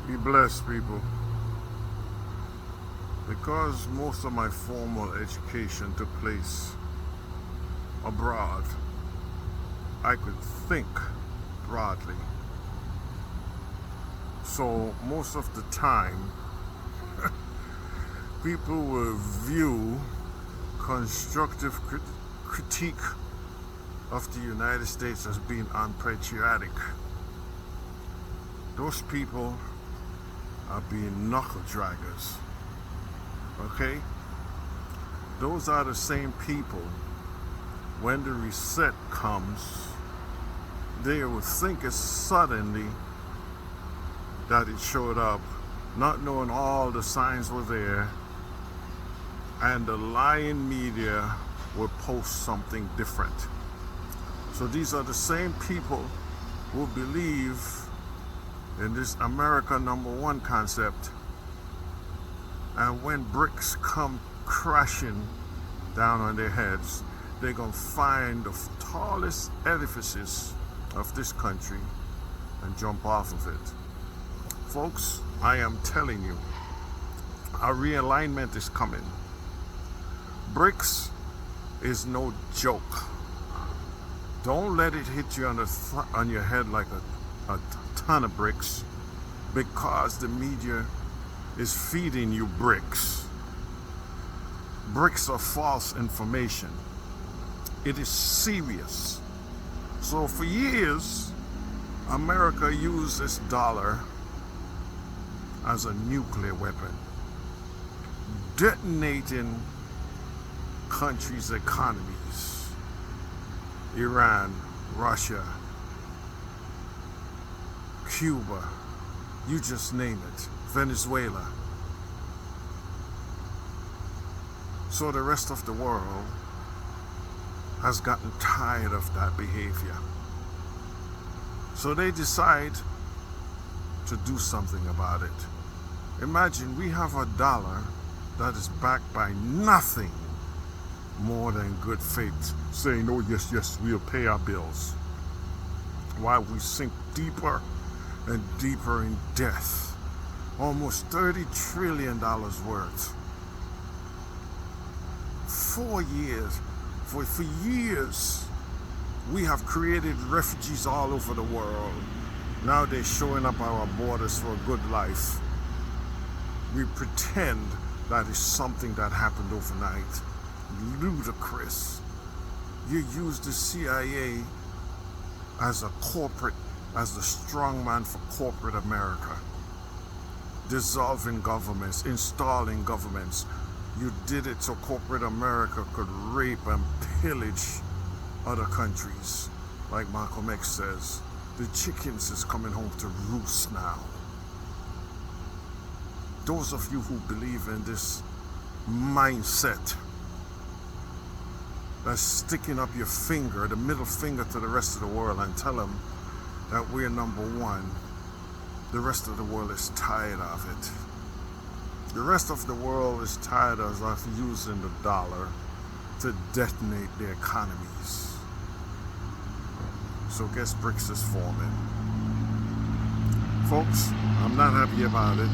Be blessed, people. Because most of my formal education took place abroad, I could think broadly. So most of the time, people will view constructive critique of the United States as being unpatriotic. Those people are being knuckle draggers. Okay? Those are the same people, when the reset comes, they will think it's suddenly that it showed up, not knowing all the signs were there, and the lying media will post something different. So these are the same people who believe in this America number one concept, and when bricks come crashing down on their heads, they're going to find the tallest edifices of this country and jump off of it. Folks, I am telling you, a realignment is coming. BRICS is no joke. Don't let it hit you on your head like a ton of bricks, because the media is feeding you bricks. Bricks are false information. It is serious. So for years, America used this dollar as a nuclear weapon, detonating countries' economies. Iran, Russia, Cuba, you just name it, Venezuela. So the rest of the world has gotten tired of that behavior. So they decide to do something about it. Imagine we have a dollar that is backed by nothing more than good faith, saying, oh yes, yes, we'll pay our bills, while we sink deeper and deeper in debt. Almost $30 trillion worth. 4 years, for years, we have created refugees all over the world. Now they're showing up our borders for a good life. We pretend that is something that happened overnight. Ludicrous. You use the CIA as a corporate, as the strongman for corporate America. Dissolving governments, installing governments. You did it so corporate America could rape and pillage other countries. Like Malcolm X says, the chickens is coming home to roost now. Those of you who believe in this mindset, that's sticking up your finger, the middle finger, to the rest of the world and tell them that we're number one, the rest of the world is tired of it. The rest of the world is tired of us using the dollar to detonate their economies. So guess BRICS is forming. Folks, I'm not happy about it.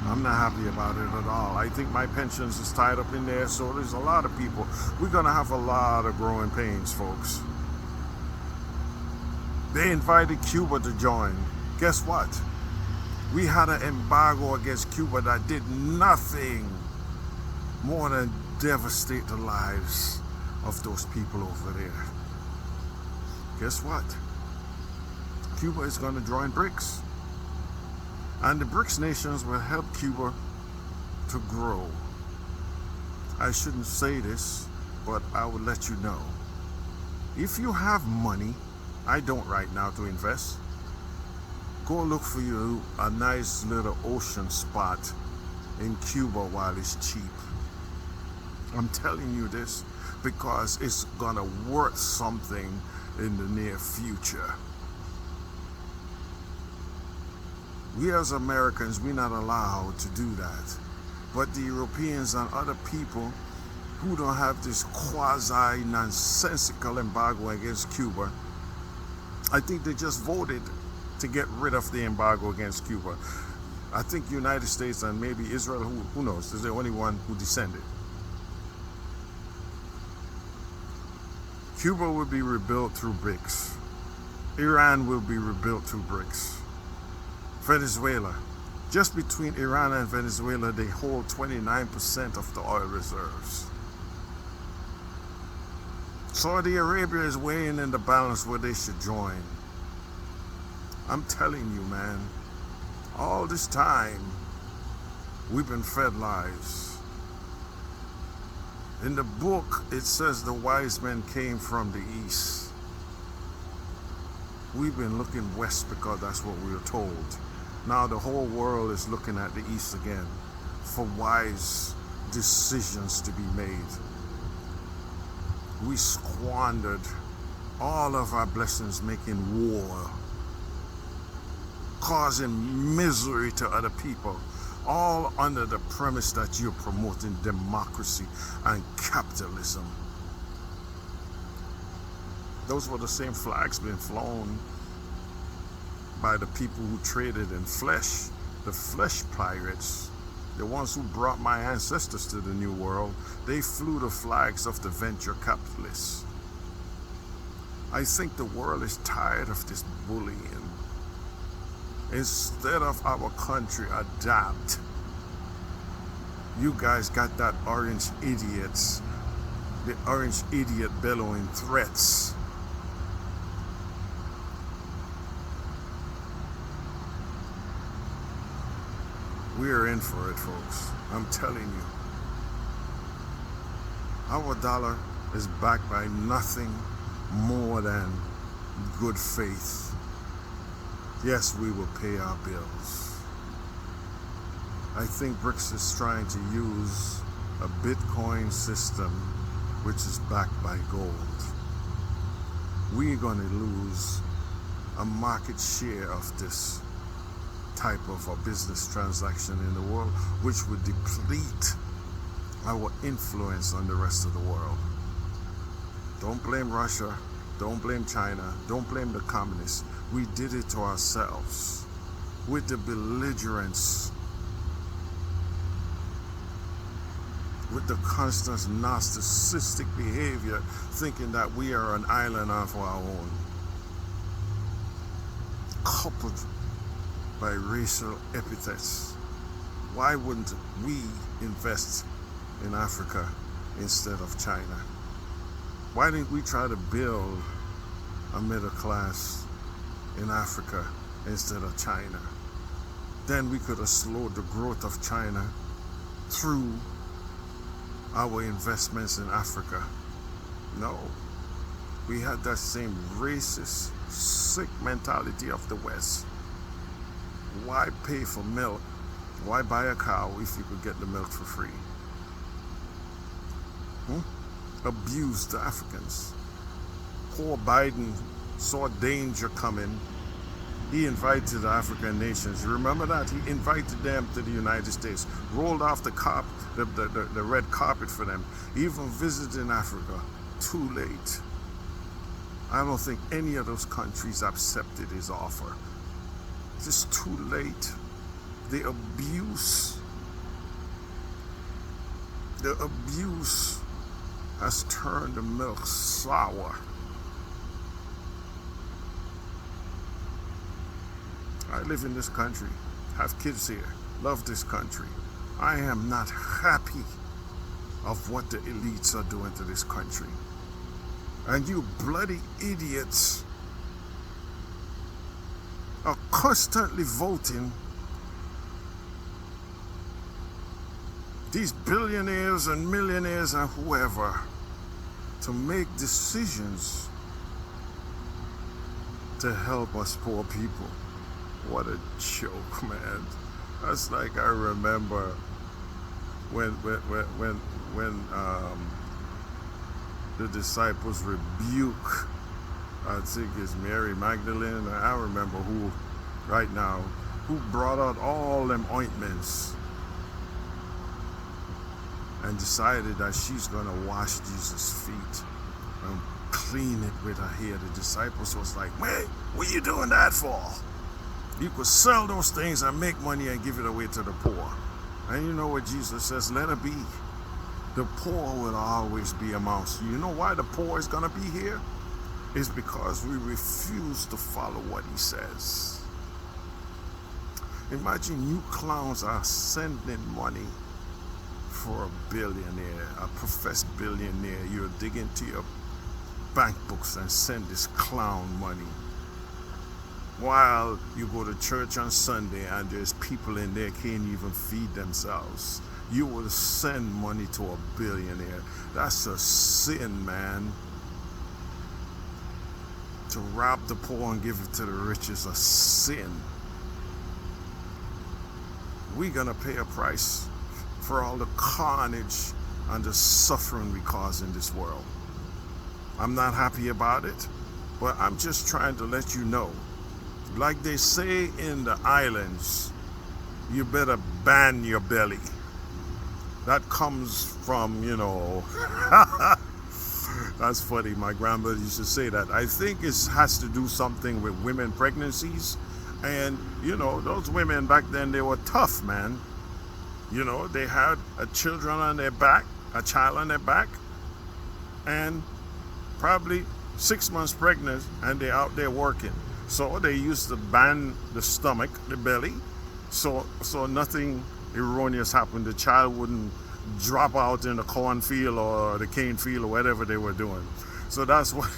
I'm not happy about it at all. I think my pensions is tied up in there, so there's a lot of people. We're gonna have a lot of growing pains, folks. They invited Cuba to join. Guess what? We had an embargo against Cuba that did nothing more than devastate the lives of those people over there. Guess what? Cuba is going to join BRICS. And the BRICS nations will help Cuba to grow. I shouldn't say this, but I will let you know. If you have money, I don't right now, to invest, go look for you a nice little ocean spot in Cuba while it's cheap. I'm telling you this because it's gonna worth something in the near future. We as Americans, we're not allowed to do that. But the Europeans and other people who don't have this quasi-nonsensical embargo against Cuba, I think they just voted to get rid of the embargo against Cuba. I think United States and maybe Israel, who knows, is the only one who descended. Cuba will be rebuilt through BRICS. Iran will be rebuilt through BRICS. Venezuela, just between Iran and Venezuela, they hold 29% of the oil reserves. Saudi Arabia is weighing in the balance where they should join. I'm telling you, man, all this time, we've been fed lies. In the book, it says the wise men came from the east. We've been looking west because that's what we were told. Now the whole world is looking at the east again for wise decisions to be made. We squandered all of our blessings making war, causing misery to other people, all under the premise that you're promoting democracy and capitalism. Those were the same flags being flown by the people who traded in flesh, the flesh pirates, the ones who brought my ancestors to the New World. They flew the flags of the venture capitalists. I think the world is tired of this bullying. Instead of our country adapt, you guys got that orange idiots, the orange idiot bellowing threats. We are in for it, folks. I'm telling you. Our dollar is backed by nothing more than good faith. Yes, we will pay our bills. I think BRICS is trying to use a Bitcoin system which is backed by gold. We're going to lose a market share of this type of a business transaction in the world, which would deplete our influence on the rest of the world. Don't blame Russia. Don't blame China. Don't blame the communists. We did it to ourselves with the belligerence, with the constant narcissistic behavior, thinking that we are an island of our own, coupled by racial epithets. Why wouldn't we invest in Africa instead of China? Why didn't we try to build a middle class in Africa instead of China? Then we could have slowed the growth of China through our investments in Africa. No, we had that same racist, sick mentality of the West. Why pay for milk? Why buy a cow if you could get the milk for free? Abuse the Africans. Poor Biden saw danger coming. He invited the African nations. You remember that? He invited them to the United States, rolled off the red carpet for them, even visited Africa. Too late. I don't think any of those countries accepted his offer. It's too late. The abuse has turned the milk sour. I live in this country, have kids here, love this country. I am not happy of what the elites are doing to this country. And you bloody idiots are constantly voting these billionaires and millionaires and whoever to make decisions to help us poor people. What a joke, man. That's like I remember when the disciples rebuke, I think it's Mary Magdalene, I remember who right now, who brought out all them ointments and decided that she's gonna wash Jesus' feet and clean it with her hair. The disciples was like, "Wait, what are you doing that for?" You could sell those things and make money and give it away to the poor. And you know what Jesus says? Let it be. The poor will always be amongst you. You know why the poor is going to be here? It's because we refuse to follow what he says. Imagine you clowns are sending money for a billionaire, a professed billionaire. You're digging to your bank books and send this clown money. While you go to church on Sunday and there's people in there can't even feed themselves. You will send money to a billionaire. That's a sin, man. To rob the poor and give it to the rich is a sin. We're gonna pay a price for all the carnage and the suffering we cause in this world. I'm not happy about it, but I'm just trying to let you know. Like they say in the islands, you better ban your belly. That comes from, that's funny. My grandmother used to say that. I think it has to do something with women pregnancies. And, those women back then, they were tough, man. They had a child on their back, and probably 6 months pregnant, and they're out there working. So they used to ban the stomach, the belly, so nothing erroneous happened. The child wouldn't drop out in the cornfield or the cane field or whatever they were doing. So that's what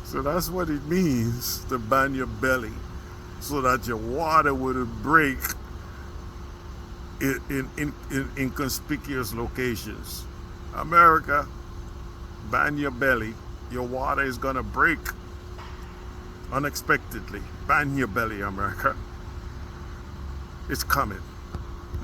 so that's what it means to ban your belly, so that your water wouldn't break in inconspicuous locations. America, ban your belly. Your water is gonna break unexpectedly. Ban your belly, America. It's coming.